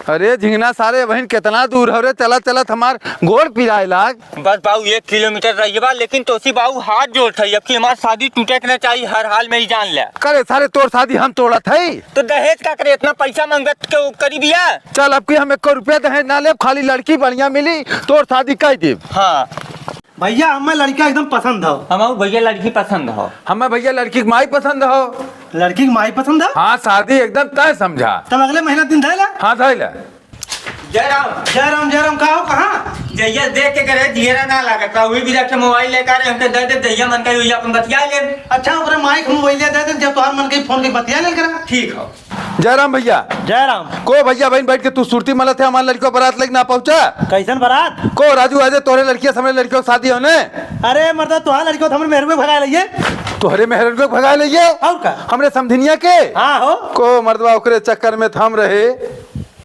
अरे झिंगना सारे बहन कितना दूर हो रे, चला चलत हमार गोड़ पिराए लाग। बस बाबू 1 किलोमीटर रही बा, लेकिन तोसी बाबू हाथ जोड़त है कि हमार शादी टूटे के ना चाहिए, हर हाल में ही जान ले। करे सारे तोर शादी हम तोड़त है तो दहेज का करे, इतना पैसा मांगत के करी दिया। चल अब की हम 1 रुपया दहेज ना ले, खाली लड़की बढ़िया मिली तोर शादी कर दी। हाँ भैया हमें लड़का एकदम पसंद हो। हमारे भैया लड़की पसंद हो। हमें भैया लड़की की माई पसंद हो। लड़की की माई पसंद है। हाँ शादी एकदम तय समझा। तब अगले महीना दिन धैला। हाँ धैला। जय राम जय राम जय राम। कहा हो कहाँ? जैया देख के करे जीरा ना लागत, वही भी रखे मोबाइल लेकर हमके दे दे, जैया मन का अपन बतिया ले। अच्छा ओकरे माइक मोबाइल दे दे, जब तोहार मन के फोन के बतिया ले करा। ठीक हो। जय राम भैया। जय राम। को भैया बहन बैठ के तू सुरती मलत है, हमारे लड़की बारात लेके ना पहुंचा। कैसन बारात? को राजू आज तोरे लड़कियां समझ लड़कियों शादी होने। अरे मर्दा तुहार लड़की को हमरे मेहरुए भगा लइए। तोहरे मेहरन को भगा ले और का? हमरे समधिनिया के। हाँ हो। को मर्दवा ओकरे चक्कर में थम रहे